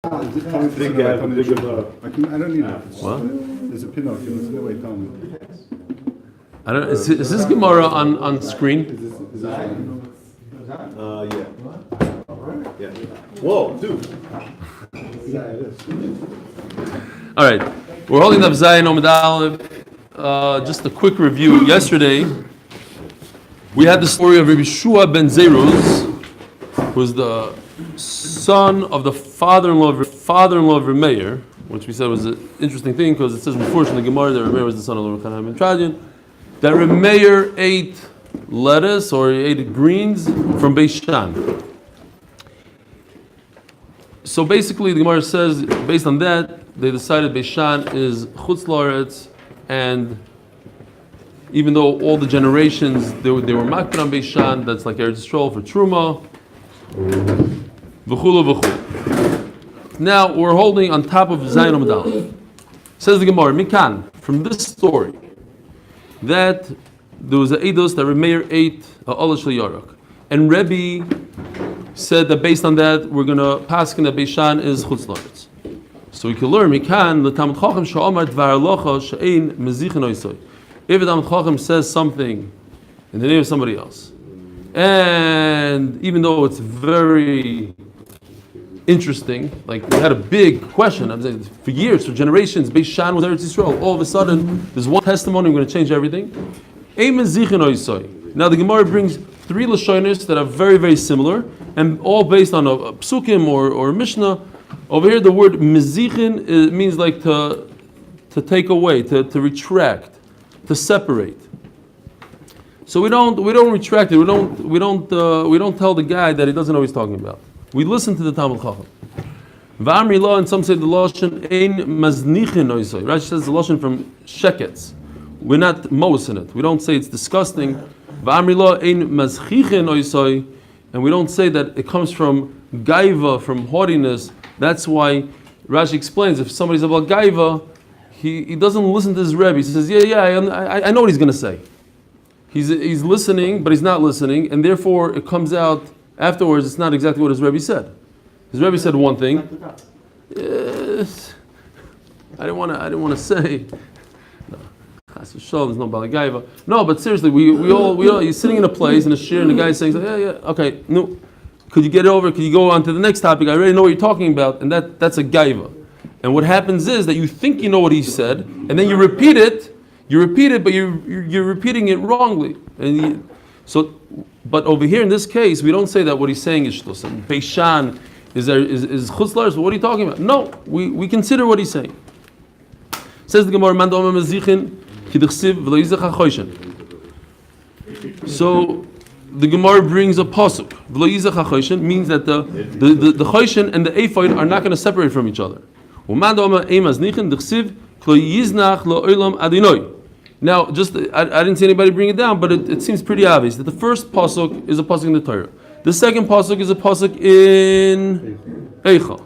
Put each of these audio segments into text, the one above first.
Big gap, big gap. I don't need it. What? There's a pin off. There's no way to tell me. I don't. Is this Gemara on screen? Yeah. Yeah. Whoa, dude. Yeah, it is. All right, we're holding up Zayin Omid Aleph. Just a quick review. Yesterday, we had the story of Rabbi Shua ben Zeruz, who was the son of the father-in-law of Reb Meir, which we said was an interesting thing because it says before in the Gemara that Reb Meir was the son of Reb Chanan ben Tradian. That Reb Meir ate lettuce or he ate greens from Beishan. So basically, the Gemara says, based on that, they decided Beishan is Chutz La'aretz, and even though all the generations they were makpid on Beishan, that's like Eretz Yisrael for Truma, v'chulu v'chulu. Now we're holding on top of Zayin Omid Aleph. Says the Gemara, Mikan, from this story, that there was an eidos that Reb Meir ate a Olah Shel Yarok, and Rebbe said that based on that we're going to paskin that Beishan is Chutz La'aretz. So we can learn Mikan the Talmid Chacham she'omar dvar halacha she'ein mezichin oisoi. If a Talmid Chacham says something in the name of somebody else, and even though it's very interesting, like we had a big question, I'm saying for years, for generations, Beishan was Eretz Yisrael. All of a sudden, there's one testimony, we're going to change everything. Now the Gemara brings three lashonos that are very, very similar, and all based on a psukim or a mishnah. Over here, the word mezichin means like to take away, to retract, to separate. So we don't retract it. We don't tell the guy that he doesn't know what he's talking about. We listen to the Talmid Chacham. V'amri lo, and some say the lashon ein maznichin oisoi. Rashi says the lashon from sheketz. We're not mos in it. We don't say it's disgusting. V'amri lo ein mazchichin oisoi, and we don't say that it comes from gaiva, from haughtiness. That's why Rashi explains if somebody's about gaiva, he doesn't listen to his Rebbe. He says, I know what he's going to say. He's listening, but he's not listening, and therefore it comes out afterwards. It's not exactly what his Rebbe said. His Rebbe said one thing. Yes, I didn't want to say. No, there's no balagaiva. No, but seriously, we all. You're sitting in a place in a shir, and the guy's saying, okay, no. Could you get it over? Could you go on to the next topic? I already know what you're talking about, and that's a gaiva. And what happens is that you think you know what he said, and then you repeat it, but you're repeating it wrongly. But over here in this case, we don't say that what he's saying is shtus. And Beishan is chutz la'aretz. What are you talking about? No, we consider what he's saying. Says the Gemara, Man da'omer mezichin ki d'chsiv v'lo yizach ha'choshen. So the Gemara brings a pasuk. V'lo yizach ha'choshen means that the choshen and the ephod are not going to separate from each other. U'man da'omer ein maznichin d'chsiv klo yiznach lo olam adinoi. Now, I didn't see anybody bring it down, but it seems pretty obvious that the first pasuk is a pasuk in the Torah. The second pasuk is a pasuk in Eicha.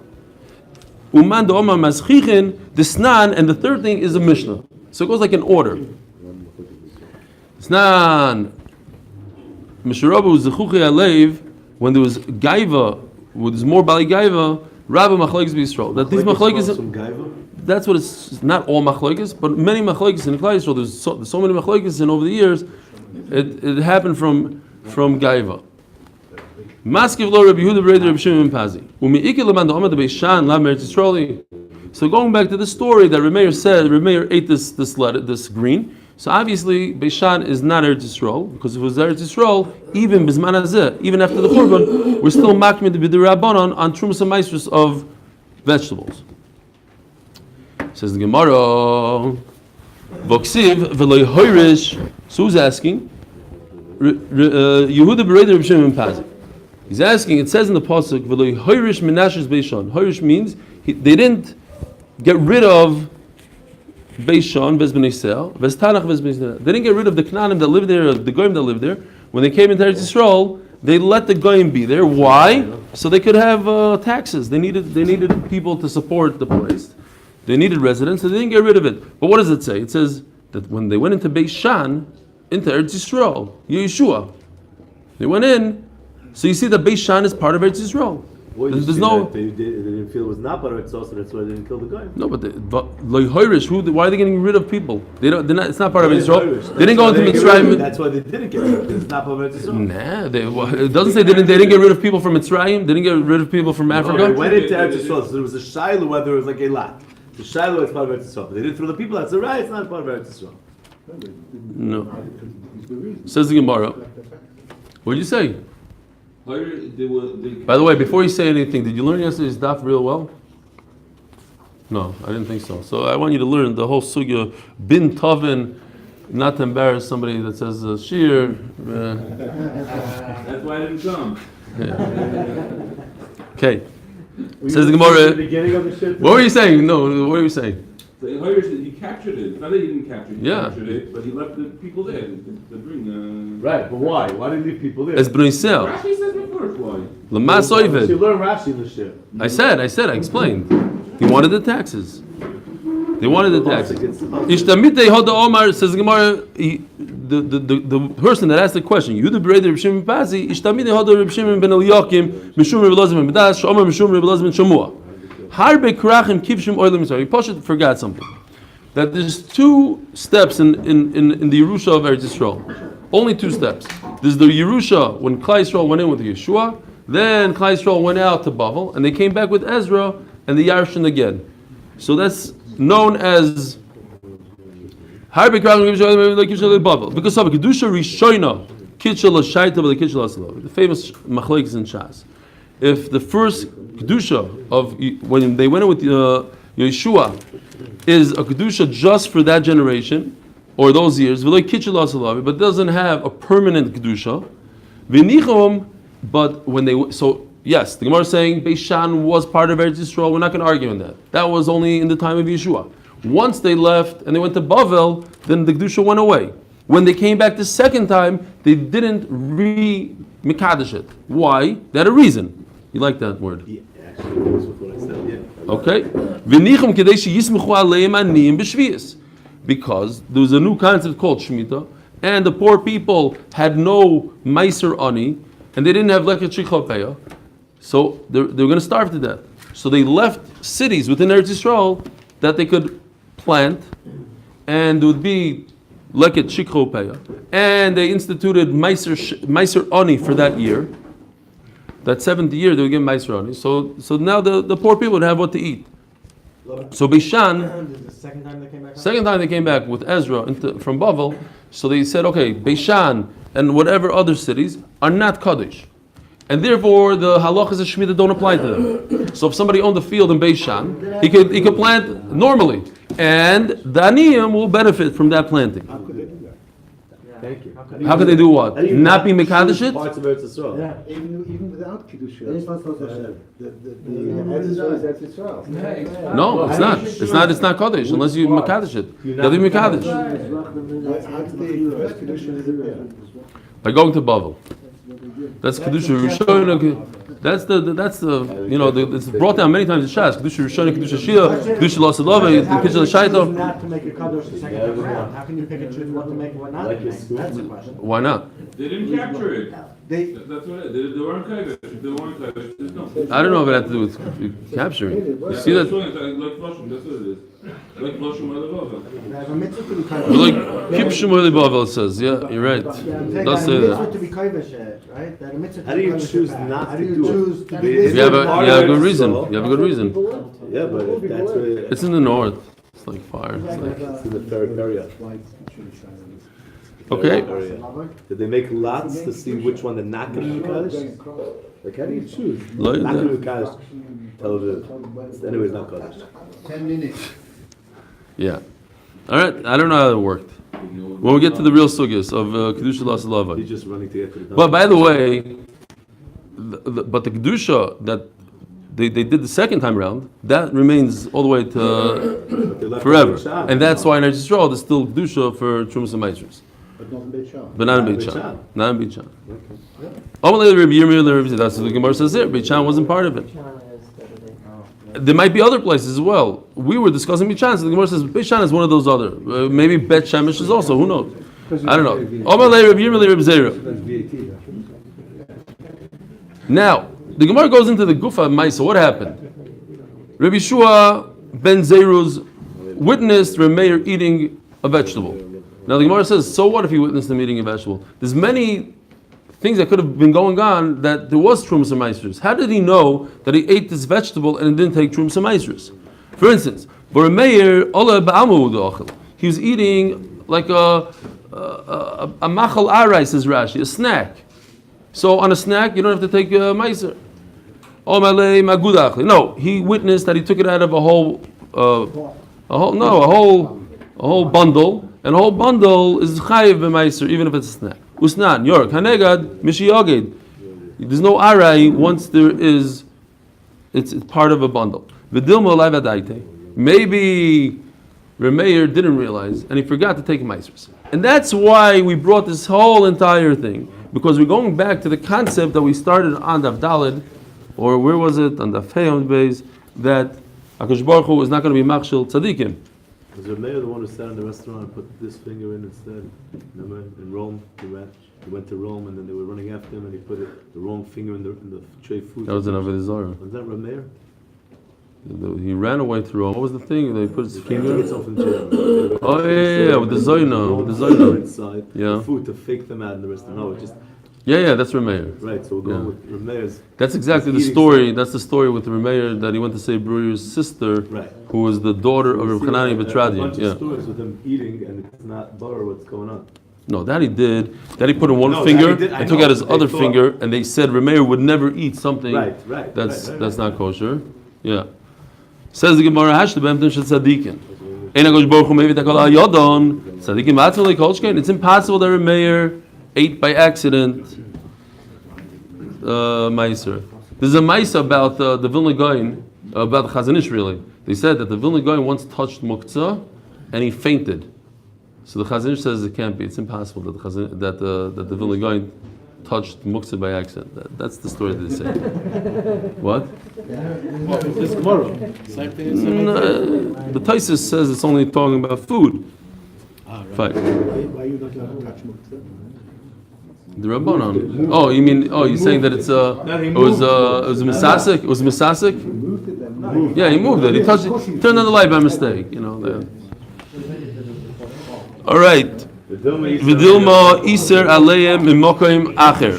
Uman da'omar mazchichin, the Snan, and the third thing is a Mishnah. So it goes like in order. Snan, Mishrabu zechuchi alev, when there was gaiva, when there's more bali gaiva, Rabbi machlokes b'Yisrael. That these machlokes. That's what it's not all machlokes, but many machlokes in the Klal Yisrael. There's so many machlokes, and over the years, it happened from gaiva. Maskiv lo Rabbi Yehuda b'Rei Rabbi Shimon ben Pazi. U'mi'ikil leman da'omad Beishan lam Eretz Yisraeli. So going back to the story that Reb Meir said, Reb Meir ate this green. So obviously Beishan is not Eretz Yisrael, because if it was Eretz Yisrael, even b'zman hazeh, even after the Churban, we're still makmid b'dirabbanon on trumas and maestros of vegetables. Says the Gemara, Voksiv v'lo hoirish. So who's asking? Yehuda b'Rei Rabbi Shimon ben Pazi. He's asking. It says in the pasuk, "V'lo hoirish menashes Beishan." Hoirish means they didn't get rid of Beishan v'ez b'nei Sel, v'ez Tanach v'ez b'nei Sel. They didn't get rid of the Knanim that lived there, the Goyim that lived there. When they came into Eretz Yisrael, they let the Goyim be there. Why? So they could have taxes. They needed people to support the place. They needed residents, so they didn't get rid of it. But what does it say? It says that when they went into Beishan, into Eretz Yisrael, Yeshua, they went in. So you see that Beishan is part of Eretz Yisrael. There's no. They didn't feel it was not part of Eretz Yisrael, so that's why they didn't kill the guy. No, but like Hirish, why are they getting rid of people? They don't. They're not, it's not part of Israel. They didn't go into Mitzrayim. That's why they didn't get rid of it. It's not part of Eretz Yisrael. Nah, it doesn't say they didn't get rid of people from Mitzrayim. They didn't get rid of people from Africa. No, they went into Eretz Yisrael, so there was a shayla whether it was like a lot. The shayla is part of Eretz Yisrael. But they didn't throw the people out. So right, it's not part of Eretz Yisrael. No. Says the Gemara. What did you say? By the way, before you say anything, did you learn yesterday's daf real well? No, I didn't think so. So I want you to learn the whole sugya bin tavin, not to embarrass somebody that says shir. That's why I didn't come. Okay. Says the Gemara. The beginning of the shit. What were you saying? No, what were you saying? So he captured it. It's not that he didn't capture it. He Yeah. captured it, but he left the people there to bring. Right, but why? Why did he leave people there? It's b'nisel. Rashi says before why. Lamas You oived. learn Rashi in the shit. I explained. He wanted the taxes. They wanted the taxes. Ishtamitei hoda Omar, says the Gemara, the person that asked the question, you the brother of Shimon Pazi, Ishtamitei hoda Reb Shimon ben Eliyakim, Mishum Reb Elazar ben Badash, Omar Mishum Reb Elazar ben Shamua. Harbe krachim kivshim oilim. Sorry, Pashat forgot something. That there's two steps in the Yerusha of Eretz Yisrael. Only two steps. There's the Yerusha when Klai Yisrael went in with Yeshua, then Klai Yisrael went out to Bavel, and they came back with Ezra and the Yarshin again. So that's known as Harbe krachim kivshim oilim Bavel. Because of Kedusha Rishoina, Kitchel Shaita, but the Kitchel Asalo, the famous Machlekes in Shas. If the first Kedusha of when they went in with Yeshua is a Kedusha just for that generation or those years, but doesn't have a permanent Kedusha, but when they, so yes, the Gemara is saying Beishan was part of Eretz Yisrael, we're not going to argue on that. That was only in the time of Yeshua. Once they left and they went to Bavel, then the Kedusha went away. When they came back the second time, they didn't re-mikadesh it. Why? They had a reason. You like that word? Yeah, actually, that was what I said, yeah. Okay. V'nichum kedei sheyismechu aleim aniyim b'shviyas. Because there was a new concept called Shemitah, and the poor people had no meiser ani, and they didn't have leket shichopeya, so they were going to starve to death. So they left cities within Eretz Yisrael that they could plant, and there would be leket shichopeya, and they instituted meiser ani for that year. That 70th year they would give Meiser Ani. So now the poor people would have what to eat. So Beishan, the second time they came back? second time they came back with Ezra from Bavel, so they said, okay, Beishan and whatever other cities are not Kaddish. And therefore the halachas of Shemitah don't apply to them. So if somebody owned a field in Beishan, he could plant normally. And the Aniyim will benefit from that planting. Thank you. How could they do what? Not be Mekadesh it? Parts of Eretz Yisrael. Yeah. Even without Kedusha, It is not supposed to the Eretz Yisrael is Eretz Yisrael. No, it's not. It's not Kaddish unless you Mekadesh it. You have to be Mekadesh. How did they first Kedusha? By going to Bavel. That's Kedusha Rishon. That's the it's brought down many times in Shas. Kedusha Rishon, Kedusha Shia, Kedusha Lasalava, Kedusha Shaita. Not to make a kaddish the second time around. How can you pick and choose what to make and what not to make? That's the question. Why not? They didn't capture it. They That's what it is. They weren't Kaivish. They weren't Kaivish. There's no. I don't know if it had to do with capturing. You see that? Like Flushing, that's what it is. Like Flushing by the Bavel. they have a mitzvah to be But kaddish. like Kipshim Bavel says, yeah, you're right. It does say mitzvah that. to be kaddish, right? They have a mitzvah to How do be you kaddish choose back. not How to do you do it? choose to be Is You have it a part you have a of good Eretz reason. Yisrael? You have a good reason. Yeah, but if that's where It's in the north. It's like fire. It's like, it's in the third area. okay. Area. Did they make lots to see which one they're not going to be Kaddish? Like, how do you choose? Lo Not going to yodeh. be Kaddish. Tell it. Anyway, it's not Kaddish. 10 minutes. Yeah. All right. I don't know how it worked. When we get to the real sugyas of Kedusha Lasalava. He's just running to get to the But by the way, but the Kedusha that they did the second time around, that remains all the way to forever. And that's why in Eretz Yisrael there's still Kedusha for Trumas and Maestros. But not in Beit Shah. But not in Beit Shan. Not in Beit Shan. That's what the Gemara says there. Beit Shan wasn't part of it. There might be other places as well. We were discussing Beit Shan, so the Gemara says Beit Shan is one of those other. Maybe Bet Shemesh is also. Who knows? I don't know. Now, the Gemara goes into the Gufa Maisa. What happened? Rabbi Shua ben Zeruz witnessed Remeir eating a vegetable. Now the Gemara says, so what if he witnessed him eating a vegetable? There's many things that could have been going on that there was Trumas and Meisers. How did he know that he ate this vegetable and didn't take Trumas and Meisers? For instance, he was eating like a machal arai, says Rashi, a snack. So on a snack, you don't have to take Meiser. No, he witnessed that he took it out of a whole bundle, and a whole bundle is chayiv b'meiser, even if it's a snack. Usnan, york, hanegad, mishiyoged. There's no arai once there is, it's part of a bundle. V'dilma layvadaite. Maybe Remeir didn't realize, and he forgot to take meisers. And that's why we brought this whole entire thing, because we're going back to the concept that we started on Daf Daled, or where was it, on Daf Hey on Beis, that HaKadosh Baruch Hu is not going to be machshel tzaddikim. Was Remeir the one who sat in the restaurant and put this finger in instead? Remember in Rome, he went to Rome and then they were running after him and he put the wrong finger in the tray of food. That was an Avodah Zarah. Was that Remeir? He ran away to Rome. What was the thing? They put his finger. With the Zoyna, inside. Yeah. The food to fake them out in the restaurant. No, it just. Yeah, that's Remeir. Right, so we're going with Remeir's. That's exactly the story. That's the story with Remeir, that he went to save Brur's sister, right, who was the daughter of Reb Chanani Betradia. A bunch of stories with him eating and it's not bar what's going on. No, that he did. That he put in one finger and took out his other finger, and they said Remeir would never eat something that's not kosher. Yeah. Says the Gemara, Hashdabem shel tzaddikin. Ein HaKadosh Baruch Hu mevit hakol ha'yodon. Tzaddikim atzmei kolshkein. It's impossible that Remeir ate by accident Meiser. There's a Meiser about the Vilna Gaon, about the Chazon Ish really. They said that the Vilna Gaon once touched Muktzah and he fainted. So the Chazon Ish says it can't be. It's impossible that the Vilna Gaon touched Muktzah by accident. That's the story that they say. What? This tomorrow. The Taisus says it's only talking about food. Fine. Why you not allowed to touch muktzah? The Rabbanon. Oh, you mean? Oh, you're saying that it was misasik? It was misasik? Yeah, he moved it. He touched it. Turned on the light by mistake. You know. All right. V'dilma iser aleim mimokim acher.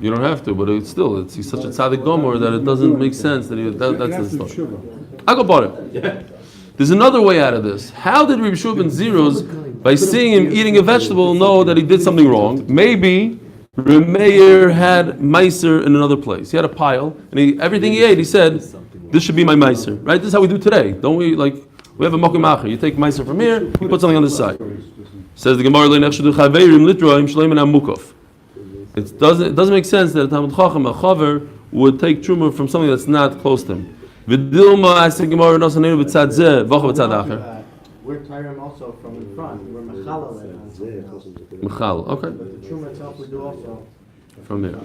You don't have to, but he's such a tzaddik gomer that it doesn't make sense that that's the story. I go bought it. There's another way out of this. How did Rabbi Shua ben Zeruz, by seeing him eating a vegetable, know that he did something wrong? Maybe Remeir had meiser in another place. He had a pile, and everything he ate, he said, "This should be my meiser." Right? This is how we do today, don't we? Like we have a mokim acher. You take meiser from here, you put something on this side. Says the Gemara, it doesn't make sense that a Talmud Chacham, a chaver, would take truma from something that's not close to him. V'dilma asik Gemara nasanenu b'tzad zeh v'cha b'tzad acher. We're tiring also from in front. We're mechalal. Mechal, okay. The truma itself we do also. From here.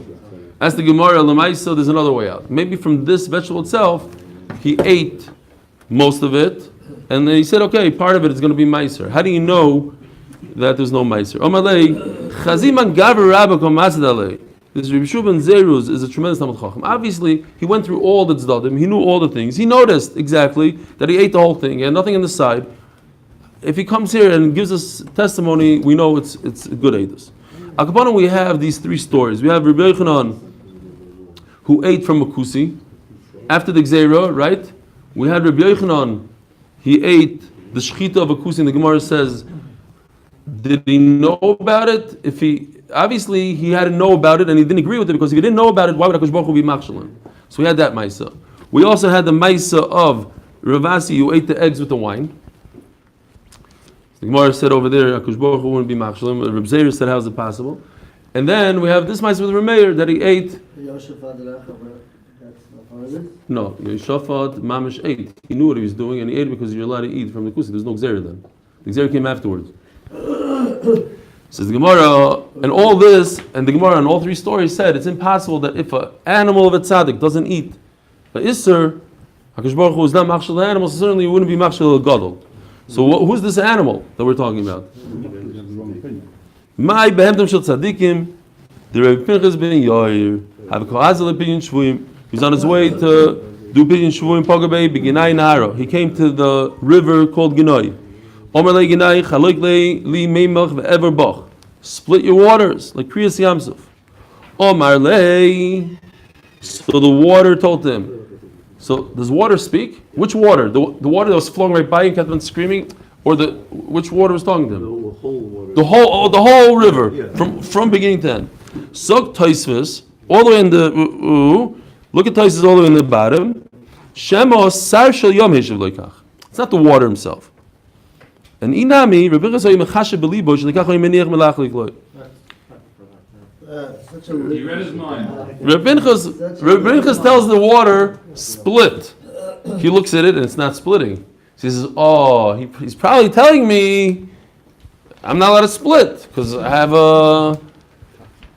As the Gemara Lamaisa, there's another way out. Maybe from this vegetable itself, he ate most of it, and then he said, okay, part of it is going to be meiser. How do you know that there's no meiser? Omalei, chaziman gaver rabba kom masadalei. This Rabbi Shua ben Zeruz is a tremendous Talmud Chacham. Obviously, he went through all the tzdadim. He knew all the things. He noticed exactly that he ate the whole thing. He had nothing on the side. If he comes here and gives us testimony, we know it's good edus. Akapanim, we have these three stories. We have Rabbi Yochanan, who ate from a kusi after the Gzeira, right? We had Rabbi Yochanan, he ate the shechita of a kusi, and the Gemara says, did he know about it? Obviously he had to know about it, and he didn't agree with it, because if he didn't know about it, why would HaKadosh Baruch Hu be machshalim? So we had that Maisa. We also had the Maisa of Ravasi, who ate the eggs with the wine. The Gemara said over there, HaKadosh Baruch Hu wouldn't be machshalim. Reb Zeir said, how is it possible? And then we have this Maisa with Remeir, that he ate. No, Yeshafat Mamish ate. He knew what he was doing, and he ate because you're allowed to eat from the kusi. There's no Gzeir then. The Gzeir came afterwards. Says the Gemara, and all this, and the Gemara in all three stories said it's impossible that if an animal of a tzaddik doesn't eat the Isser, HaKadosh Baruch Hu is not machshel the animal, so certainly it wouldn't be machshel a gadol. So who's this animal that we're talking about? My behemtem shel tzaddikim, The Rabbi Pinchas ben Yair have a kohazel pidyon shvuyim. He's on his way to do pidyon shvuyim pogabei b'ginai nahara. He came to the river called Ginai. Omer le Ginai chaloik le li meimach ve'ever bach. Split your waters like Kriyas Yamsuf. Omar le. So the water told him. So does water speak? Which water? The water that was flowing right by and kept on screaming, or which water was talking to him? The whole water. The whole river from beginning to end. Sok Taisvis all the way in the look at Taisvis all the way in the bottom. Shema sar shel yom heshav loikach. It's not the water himself. And inami Rabbi Chasai mechashe belibo shlikach meniach melach likloy. He read his mind. Rabbi Pinchas tells the water split. He looks at it and it's not splitting. He says, "Oh, he's probably telling me I'm not allowed to split because I have a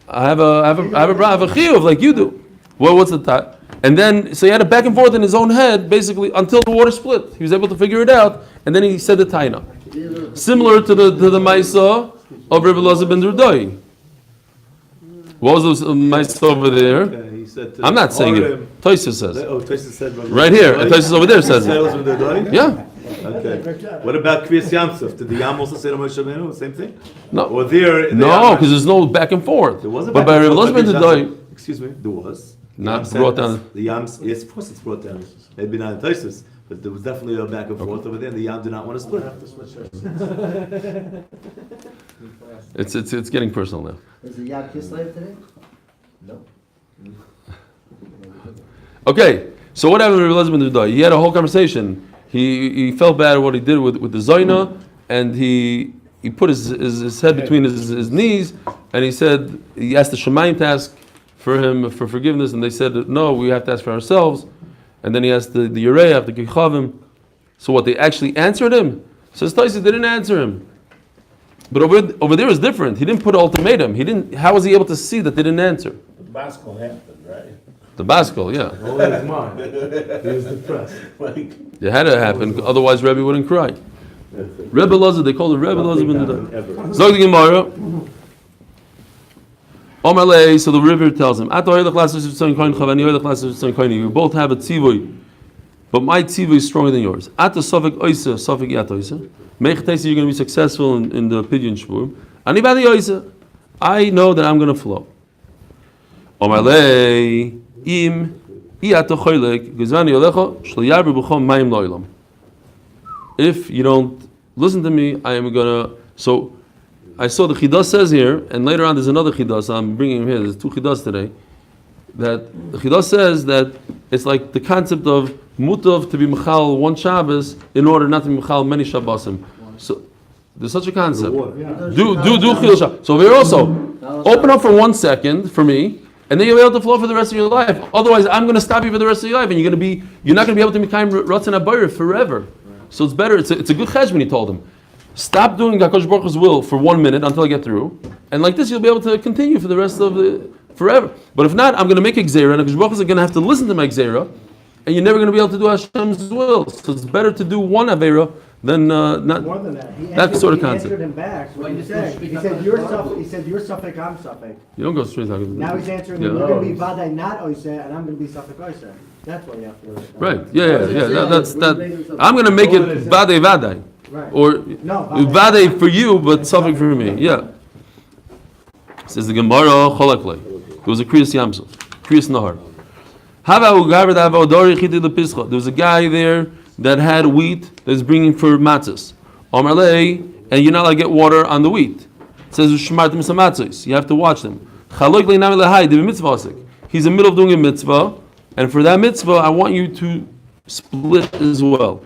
chiyuv like you do." Well, what's the time? And then so he had it back and forth in his own head, basically until the water split. He was able to figure it out, and then he said the taina, similar to the Maisa of Rabbi Elazar ben Durdai. What was the Maisa over there? Okay, he said I'm not saying it. Tosfos says. Oh, Tosfos said Right here. Tosfos over there says it. Yeah. Okay. What about Kriyas Yamsuf? Did the Yam also say to Moshe Rabbeinu the same thing? No. Or there? No, because there's no back and forth. There was a but back by and Rabbi forth, Elazar ben but Durdai, excuse me, there was. not The Yam brought said down. The Yam, yes, of course it's brought down. Maybe not in Tosfos, but there was definitely a back and forth over there. And the Yam did not want to split. It's getting personal now. Is the Yad Kislev today? No. Okay, so what happened with Rabbi Elazar ben Durdai? He had a whole conversation. He felt bad at what he did with the Zaina, and he put his head between his knees, and he said he asked the Shemayim to ask for him for forgiveness, and they said no, we have to ask for ourselves. And then he asked the Yereach, the Kichavim. So what, they actually answered him? Says Taisi, they didn't answer him. But over there is different. He didn't put an ultimatum. How was he able to see that they didn't answer? The Baskel happened, right? The Baskel, yeah. Only his mind. He was depressed. It had to happen, otherwise Rebbe wouldn't cry. Rebbe Elazar, they called it Rebbe Elazar ben Durdai. Zog the Gemara. Omar Lei, so the river tells him, you both have a tzivui, but my tzivui is stronger than yours. Ata sofik oisa, sofik yat oisa. Meichtesi, you're going to be successful in the pidyon shvur. Ani badi oisa. I know that I'm going to flow. Omar Lei, im iyata choylek, gizvani olecha, shlo yarber b'chom mayim lo'ilam. If you don't listen to me, I am going to... So, I saw the Chidas says here, and later on there's another Chidas, I'm bringing him here, there's two Chidas today, that the Chidas says that it's like the concept of mutav to be mechal one Shabbos in order not to be mechal many Shabbosim. So there's such a concept. Do Chil Shabbos. So here also, open up for 1 second for me, and then you'll be able to flow for the rest of your life. Otherwise, I'm going to stop you for the rest of your life, and you're not going to be able to be Mekayim Ratzon HaBorah forever. So it's better, it's a good cheshbon, he told him. Stop doing HaKadosh Baruch Hu's will for 1 minute until I get through, and like this you'll be able to continue for the rest of forever. But if not, I'm going to make a gzeira, and HaKadosh Baruch Hu is going to have to listen to my gzeira, and you're never going to be able to do Hashem's will. So it's better to do one avera than not. More than that. That sort of He concept. answered him back. So what he said, he said you're suffik, I'm suffik. You don't go straight to HaKadosh. Now he's answering, Yeah. you're going to be vaday not oiseh, and I'm going to be suffik oiseh. That's what you have to do. Right? Yeah. That's that. I'm going to make it vadei. Right. Or No, vadei for you, but something for me. Yeah. Says the Gemara Cholakle. It was a Kriyas Yamsuf, Kriyas Nahar. There was a guy there that had wheat that's bringing for matzahs. Omarlei, and you're not allowed to get water on the wheat. It says you have to watch them. He's in the middle of doing a mitzvah, and for that mitzvah, I want you to split as well.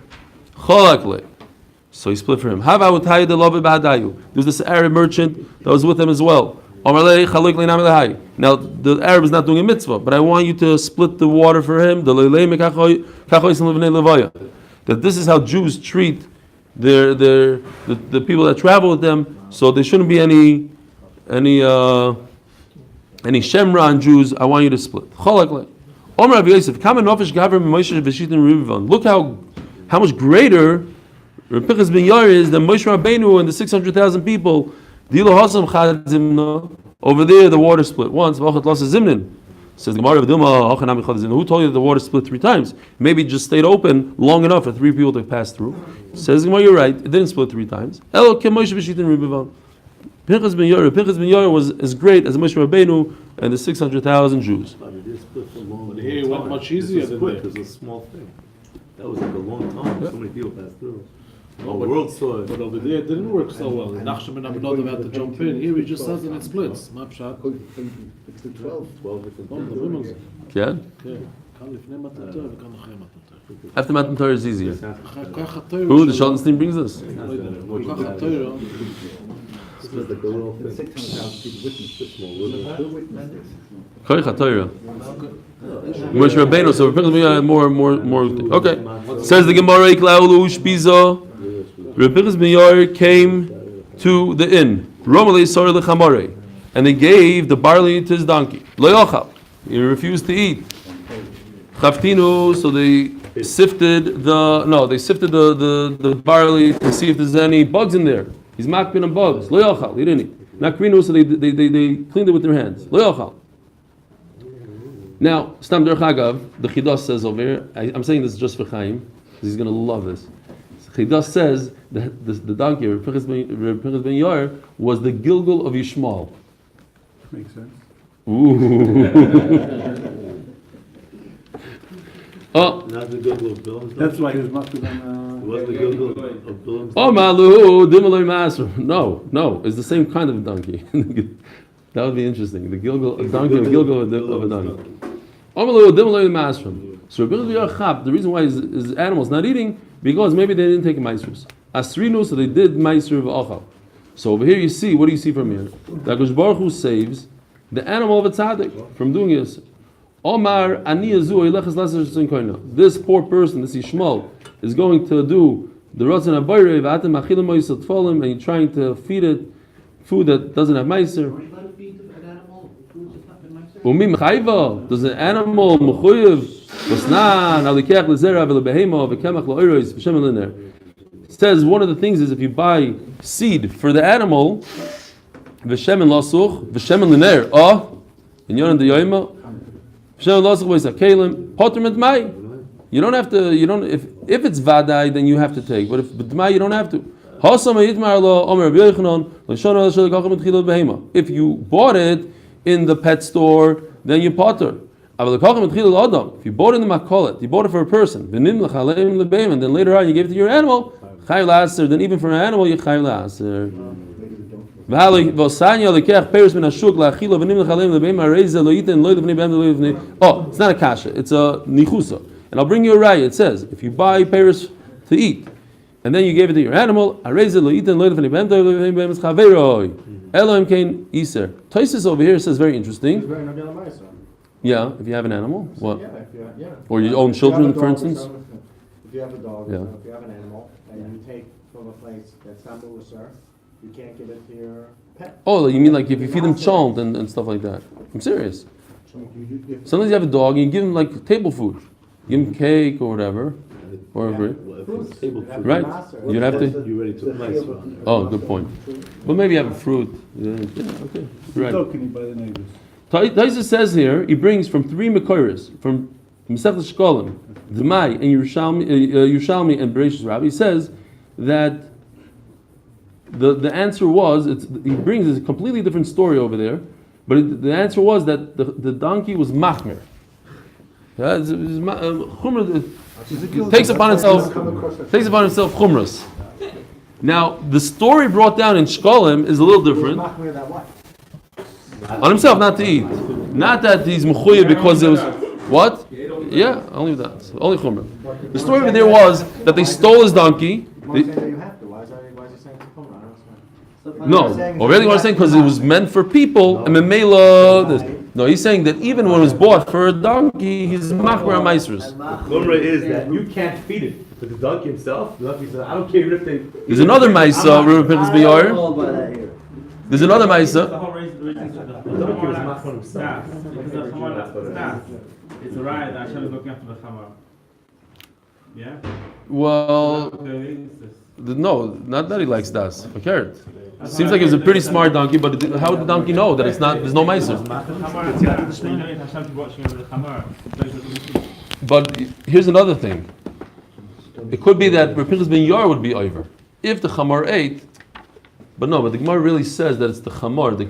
So he split for him. There's this Arab merchant that was with him as well. Now the Arab is not doing a mitzvah, but I want you to split the water for him. That this is how Jews treat the people that travel with them. So there shouldn't be any Shemra on Jews. I want you to split. Look how much greater Rabbi Pinchas ben Yair is than Moshe Rabbeinu and the 600,000 people. Over there, the water split once. Says the Gemara, who told you that the water split 3 times? Maybe it just stayed open long enough for 3 people to pass through. Says the Gemara, you're right. It didn't split 3 times. Pinchas ben Yair was as great as Moshe Rabbeinu and the 600,000 Jews. But it did split for long. But here it went much easier than Split there. is a small thing. That was like a long time. So many people passed through. The world saw it. But over there it didn't work so well. Nachshon ben Abinadab had to jump in. Here he just says and it splits. Ma pshat. It's the 12. 12 different Oh, מדברים על זה. Yeah? כן. כאן לפני מתן תורה וכאן אחרי מתן תורה. After Matan Torah is easier. ככה התורה Who? The שלו- Schottenstein brings this. לא יודע, ככה התורה. This was like a little thing. 600,000 people witnessed this. Small, wasn't it? Who witnessed this? Koich HaTorah. Moshe Rabbeinu, so Pinchas ben Yair more. Okay. Says the Gemara, Iklaulu Shpiza. Pinchas ben Yair came to the inn. Romalei Sor Lechamare. And they gave the barley to his donkey. Lo yochal. He refused to eat. Chaftinu, so they sifted the barley to see if there's any bugs in there. He's makpin on bugs. Lo yochal. He didn't eat. Nakrinu, so they cleaned it with their hands. Lo yochal. Now, Stam Derech Agav, the Chidas says over here, I'm saying this just for Chaim, because he's going to love this. Chidas says that the donkey, Pinchas ben Yair, was the Gilgal of Yishmael. Makes sense. Ooh. Oh. Not the Gilgal of Bilam's That's donkey. why he was much It was the Gilgal of Bilam's Oh, Malu, Dimaloi Masr. No, it's the same kind of donkey. That would be interesting. The Gilgal, a donkey, a Gilgal of a donkey. So the reason why his animal's not eating, because maybe they didn't take Maisrus. Asrinu, so they did Maisr v'achal. So over here you see, what do you see from here? That Hakadosh Baruch Hu saves the animal of a tzaddik from doing this. Omar ani yazu ilechas laser zinkoina. This poor person, this Yishmael, is going to do the Ratzon Abayre v'atem achilim moisat folim, and you're trying to feed it food that doesn't have Maisr. Umi mechayva, does an animal mechuyev v'snan alikech lezera v'lebehema v'kemach la'oros v'shemen l'ner. It says one of the things is if you buy seed for the animal, v'shemen lasuch v'shemen l'ner. In yonan deyoyma v'shemen lasuch v'yisakelim potter mit mai. You don't have to. You don't. If it's vadai, then you have to take. But if b'dmai, you don't have to. If you bought it in the pet store, then you potter. If you bought it in the makolet, you bought it for a person, and then later on you gave it to your animal, then even for an animal you chayv la'aser. Oh, it's not a kasha, it's a nichusa. And I'll bring you a raya. It says, if you buy pears to eat, and then you gave it to your animal, Taisus over here says very interesting. Yeah, if you have an animal, what? Or your own children, for instance. If you have a dog, Yeah. if you have an animal, and you take from a place that's not Mussar, you can't give it to your pet. Oh, you mean like if you feed them chalt and stuff like that? I'm serious. Sometimes you have a dog and you give them like table food. Give them cake or whatever. Or Well, if it's table food, right? You'd have to. you already took Maisr. Oh, good point. Well, maybe you have a fruit. Yeah, okay. Right. Can you buy the neighbors? Taisa says here, he brings from 3 Mekoros, from Masechet Shkolim, Dmai, and Yerushalmi and Bereshis Rabbi. He says that the answer was, he brings a completely different story over there, but the answer was that the donkey was machmer. Yeah, it takes upon itself chumras. Now, the story brought down in Shkolim is a little different. On himself, not to eat. Not that he's mechuyev because it was what? Yeah, only that. Only chumrah. The story over there was that they stole his donkey. Why is he saying it's a chumrah? No, already what I'm saying because it was meant for people. And memela. No, he's saying that even when it was bought for a donkey, he's machmer maisrus. Chumrah is that you can't feed it. But the donkey himself, the donkey says, I don't care if they... There's another maisa, Reuben Pinchas B'Yair. There's another maisa. The donkey was machmer himself. It's a riot that Hashem is looking after the Chamar. Yeah? Well, No, not that he likes das. Verkehrt. Seems like he was a pretty smart donkey, but how would the donkey know that it's not? There's no meiser. But here's another thing. It could be that Rav Pinchas ben Yair would be over if the chamar ate. But no, but the Gemara really says that it's the chamar. The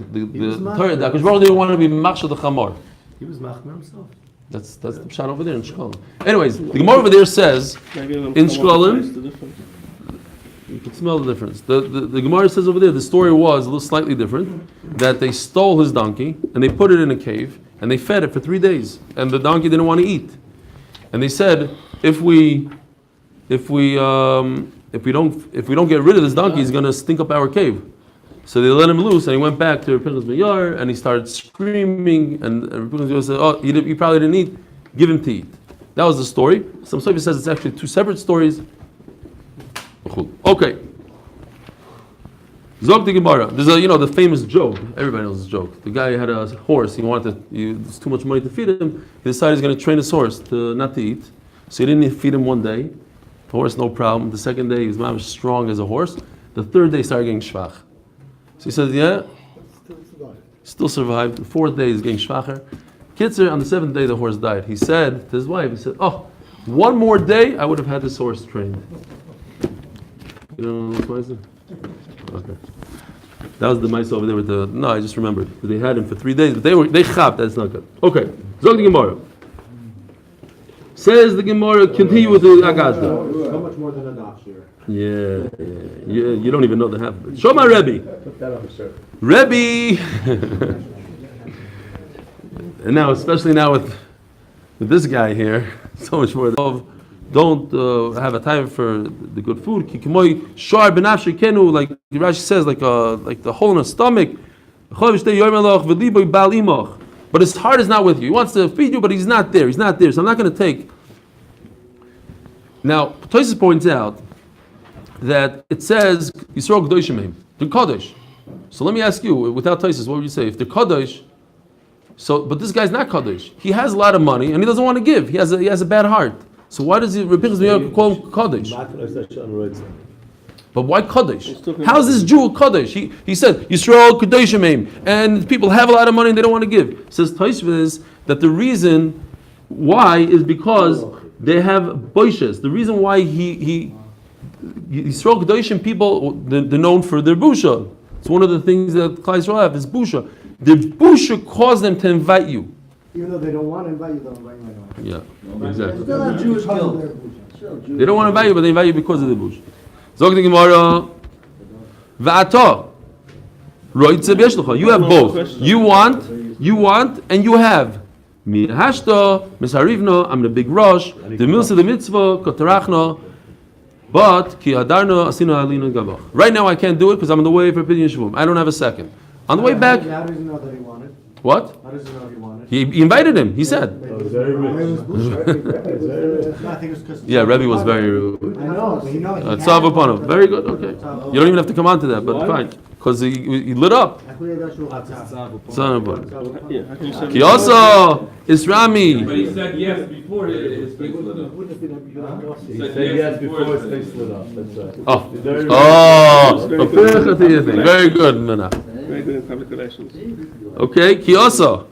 Torah, the Akash Baruch didn't want to be machshel the chamar. He was machmer himself. That's the shot over there in Shkolim. Anyways, the Gemara over there says in Chulin. You can smell the difference. The Gemara says over there the story was a little slightly different. That they stole his donkey and they put it in a cave and they fed it for 3 days and the donkey didn't want to eat. And they said if we don't get rid of this donkey, he's going to stink up our cave. So they let him loose, and he went back to Rav Pinchas ben Yair, and he started screaming. And Rav Pinchas ben Yair said, "Oh, you probably didn't eat. Give him to eat." That was the story. Some Sofi says it's actually 2 separate stories. Okay. Zog the Gemara. There's the famous joke. Everybody knows this joke. The guy had a horse. There's too much money to feed him. He decided he's going to train his horse not to eat. So he didn't feed him one day. The horse, no problem. The second day, he was not as strong as a horse. The third day, he started getting schwach. So he says, yeah, still survived. The 4th day, he's getting schwacher. Kitzer, on the 7th day, the horse died. He said to his wife, he said, oh, one more day, I would have had this horse trained. You don't know what the Okay. That was the mice over there with the, no, I just remembered. They had him for 3 days, but they chapped, that's not good. Okay, Zog the Gemara. Says the Gemara, continue with the Agadda. So much more than a notch here. Yeah. You don't even know the half of it. Show my Rebbe. Put that on the shirt. Rebbe. And now, especially now with this guy here, so much more. Don't have a time for the good food. Like Rashi says, like the hole in the stomach. But his heart is not with you. He wants to feed you, but he's not there. So I'm not going to take. Now, Tosfos points out that it says Yisrael Kedoshim, they're Kadosh. So let me ask you, without Tosfos, what would you say? If they're Kadosh, but this guy's not Kadosh. He has a lot of money and he doesn't want to give. He has a bad heart. So why does Rav Pinchas ben Yair call him Kadosh? But why Kadosh? How is this Jew a Kadosh? He said Yisrael Kedoshim, and people have a lot of money and they don't want to give. It says Tosfos that the reason why is because they have boishes. The reason why Yisrael Kedoshim people, they're known for their busha. It's one of the things that Klal Yisrael have is busha. The busha caused them to invite you. Even though they don't want to invite you, they'll invite you anyway. Yeah, exactly. Still have Jewish guilt. They don't want to invite you, but they invite you because of the bush. Zog the Gemara, Va'ata, roitze b'yeshlecha. You have both. You want, and you have. Mi hashta, misharivna. I'm the big rush. The milsa, the mitzvah, kotarachna. But ki adarna asina alina gavach. Right now I can't do it because I'm on the way for Pidyon Shavum. I don't have a second. On the way back. How does he know that he wanted? What? How does he know he wanted? He invited him. He said. Very rich. I think it's because. Yeah, Rebbe was very. I know, but you know. Tzav upon him. Very good. Okay. You don't even have to come on to that, but fine, because he lit up. He also Isrami. But he said yes before his face lit up. He said yes before his face lit up. That's right. Very good, Menach. Very good in public relations. Okay, Kiyasa.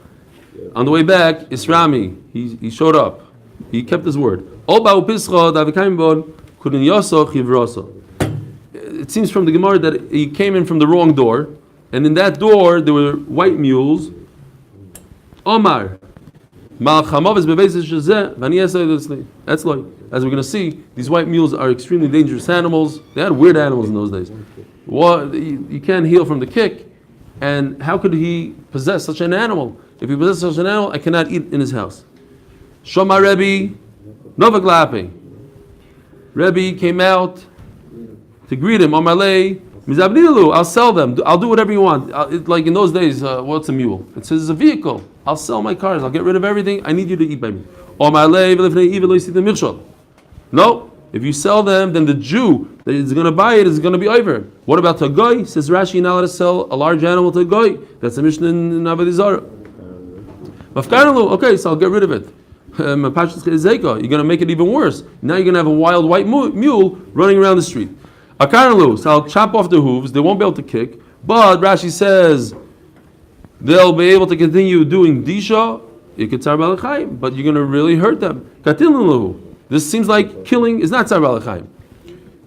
On the way back, Isrami, he showed up. He kept his word. It seems from the Gemara that he came in from the wrong door, and in that door there were white mules. Omar. That's like, as we're going to see, these white mules are extremely dangerous animals. They had weird animals in those days. You can't heal from the kick. And how could he possess such an animal? If he possesses such an animal, I cannot eat in his house. Shoma Rebbe, Novak lapping. Rebbe came out to greet him. Amalei, Mizabnilu, I'll sell them. I'll do whatever you want. Like in those days, what's a mule? It says it's a vehicle. I'll sell my cars. I'll get rid of everything. I need you to eat by me. No. If you sell them, then the Jew that is going to buy it is going to be over. What about a goy? Says Rashi, you're not allowed to sell a large animal to a goy. That's a Mishnah in Avodah Zarah. Okay, so I'll get rid of it. You're going to make it even worse. Now you're going to have a wild white mule running around the street. Akarlu, so I'll chop off their hooves. They won't be able to kick. But Rashi says they'll be able to continue doing disha. But you're going to really hurt them. This seems like killing is not tzar b'alechaim.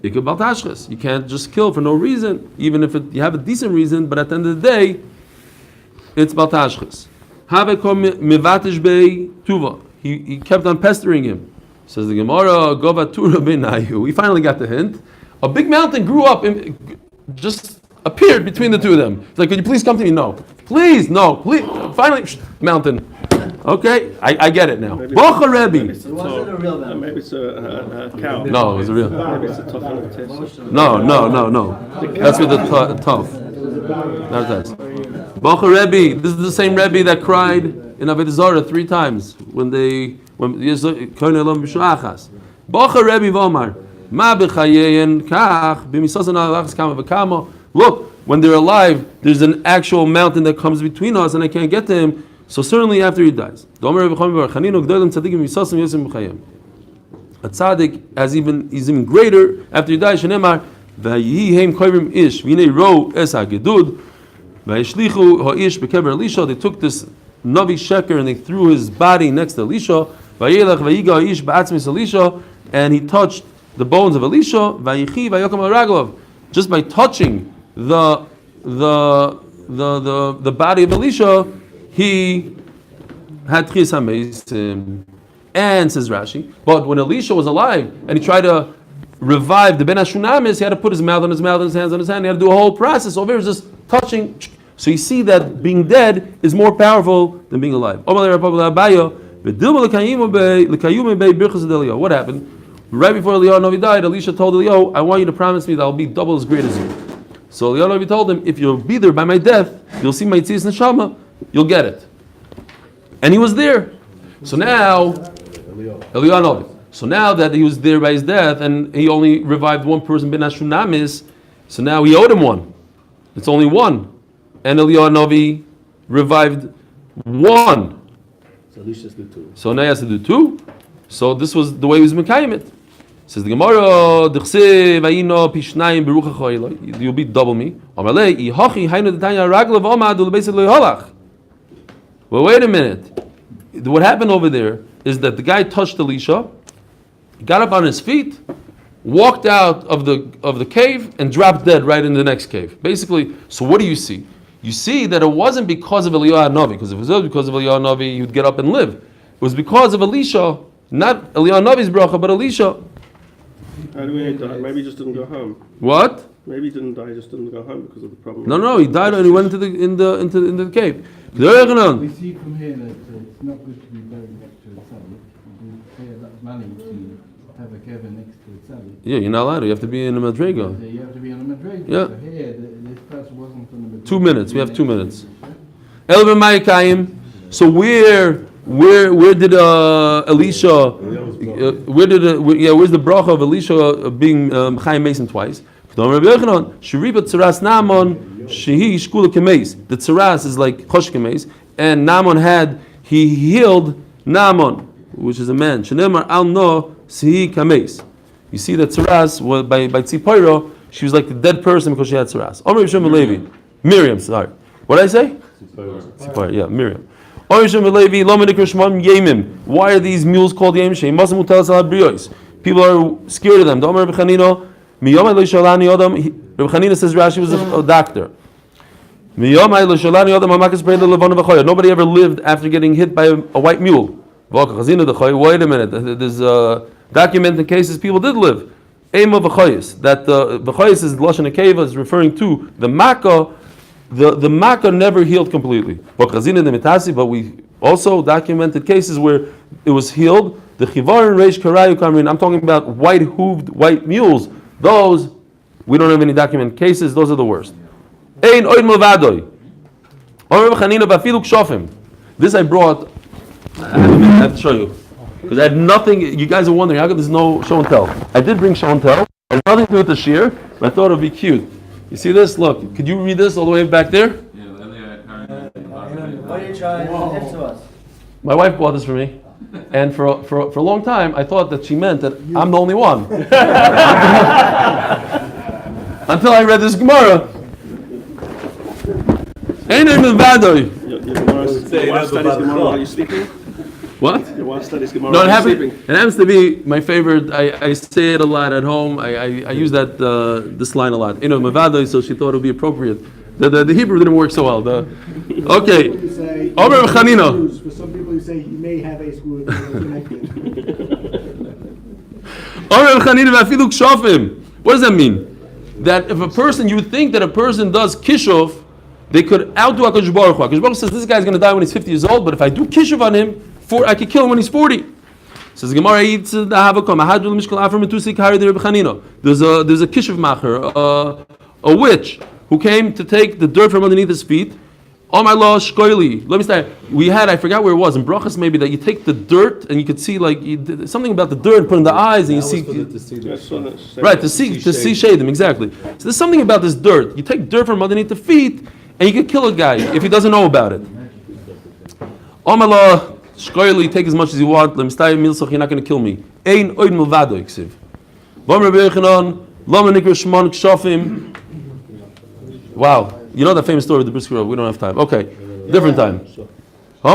You can't just kill for no reason, even if you have a decent reason. But at the end of the day, it's baltashchis. He kept on pestering him. Says the Gemara, we finally got the hint. A big mountain grew up, just appeared between the two of them. He's like, could you please come to me? No. Please, no. Please. Finally, mountain. Okay, I get it now. Bocha Rebbe. It wasn't a real mountain. Maybe it's a cow. No, it was a real. Maybe it's a tough one to taste. No. That's with the tough. That's Bocha Rebbe. This is the same Rebbe that cried in Avodah Zarah 3 times when Kohen Elam b'Shachas. Bocha Rebbe v'Omar. Ma b'chayein kach b'misasan alachas kama v'kama. Look, when they're alive, there's an actual mountain that comes between us, and I can't get to him. So certainly after he dies. A tzaddik is even greater after he dies. Shenemar v'yihem koyrim ish v'nei ro es hagedud v'yishlichu ha'ish b'kever Elisha. They took this navi sheker and they threw his body next to Elisha. V'yelech v'yiga ha'ish ba'atzmis Elisha, and he touched the bones of Elisha. V'yichi v'yokam al-raglov. Just by touching the body of Elisha, he had Tchis HaMeisim. And says Rashi, but when Elisha was alive and he tried to revive the Ben Hashunamis, he had to put his mouth on his mouth and his hands on his hand. He had to do a whole process. Over here is just touching. So you see that being dead is more powerful than being alive. What happened? Right before Eliyahu Navi died, Elisha told Eliyahu, I want you to promise me that I'll be double as great as you. So Eliyahu Navi told him, if you'll be there by my death, you'll see my Tzis Neshama, you'll get it. And he was there. So now, Eliyahu Navi. So now that he was there by his death, and he only revived one person, Ben Hashunamis, so now he owed him one. It's only one. And Eliyahu Navi revived one. So Elisha has to do 2. So now he has to do 2. So this was the way he was Mekayim it. Says the Gemara, you'll be double me. Well, wait a minute. What happened over there is that the guy touched Elisha, got up on his feet, walked out of the cave, and dropped dead right in the next cave. Basically, so what do you see? You see that it wasn't because of Eliyahu Navi, because if it was because of Eliyahu Navi, he would get up and live. It was because of Elisha, not Eliyahu Navi's bracha, but Elisha. How do we die? Maybe he just didn't go home. What? Maybe he didn't die, he just didn't go home because of the problem. No, he died and he went into the cave. We see from here that it's not good to be buried next to the tzaddik. We pay a lot of money to have a kever next to the tzaddik. Yeah, you're not allowed to. You have to be in a madrega. So you have to be on a madrega. Yeah. So here, this person wasn't on the madrega. 2 minutes. We have 2 minutes. Elvin Mayakayim. So where did Elisha? Where's the bracha of Elisha being Chaim Mason twice? The tzaras is like chosh kemeis, and Naaman he healed Naaman, which is a man. Shenemar al no sihi kameis. You see that tzaras by Tzipora, she was like the dead person because she had tzaras. Omer Yisham Levi, Miriam. Sorry, what did I say? Tzipora. Yeah, Miriam. Omer Yisham Levi, lo menikrushmam yemim. Why are these mules called yemim? Sheim masam utelas al briyos. People are scared of them. Omer Bechanino. Rabbi Chanina says Rashi was a doctor. Nobody ever lived after getting hit by a white mule. Wait a minute. There's documented cases people did live. That the V'choyis is Lashon Akeva is referring to the Makkah. The Makkah never healed completely. But we also documented cases where it was healed. The Chivar and Reish Karayu Kamrin. I'm talking about white-hooved white mules. Those, we don't have any documented cases, those are the worst. This I brought, I have to show you, because I had nothing, you guys are wondering, how come there's no show and tell? I did bring show and tell, it has nothing to do with the shear, but I thought it would be cute. You see this? Look, could you read this all the way back there? What are you trying to give to us? My wife bought this for me. And for a long time, I thought that she meant that I'm the only one. until I read this Gemara. Ain't in the Vadoy. Your Gemara studies Gemara while you're sleeping? What? Your wife studies Gemara No, while it you're happens. sleeping? It happens to be my favorite. I say it a lot at home. I use that this line a lot. Mavadoi, so she thought it would be appropriate. The Hebrew didn't work so well. Okay. Omer Chanina. For some people, you say he may have a screw connected. Omer Chanina v'afilu kshofim. What does that mean? That if a person, you would think that a person does kishuf, they could outdo HaKadosh Baruch Hu. HaKadosh Baruch Hu says this guy's going to die when he's 50 years old, but if I do kishuf on him, I could kill him when he's 40. Says Gemara, there's a kishuf macher, a witch who came to take the dirt from underneath his feet. Oh my law, shkoili. Let me start. We had, I forgot where it was, in Brachas maybe, that you take the dirt and you could see like something about the dirt and put in the eyes and you see. Right, to see shade them, exactly. So there's something about this dirt. You take dirt from underneath the feet and you could kill a guy if he doesn't know about it. Oh my law, shkoili, take as much as you want. Let me start, you're not going to kill me. Ein oid milvado, iksiv. Wow. You know that famous story with the Brisker Rov. We don't have time. Okay. Different time. Why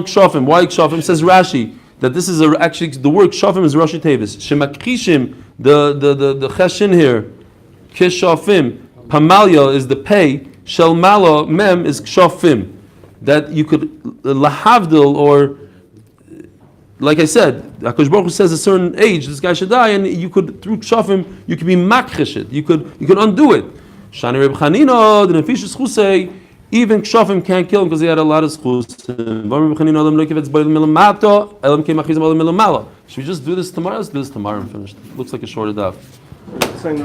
kshofim? Says Rashi that this is actually the word kshofim is Rashi Tevis. Shemakishim, the cheshin here, kishofim, pamalia is the pay, shelmala mem is kshofim. That you could lahavdil, or like I said, HaKadosh Baruch Hu says a certain age this guy should die, and you could through kshofim you could be makchishit. You could undo it. Shani Reb Chanina, the Nefishus Chusei, even Kshofim can't kill him because he had a lot of schus. Should we just do this tomorrow? Let's do this tomorrow and finish. Looks like a shorter daf.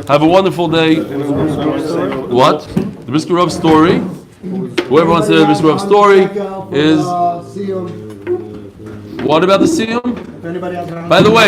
Have a wonderful day. What? The Brisker Rov story. Whoever wants to hear the Brisker Rov story is. What about the Siyum? By the way.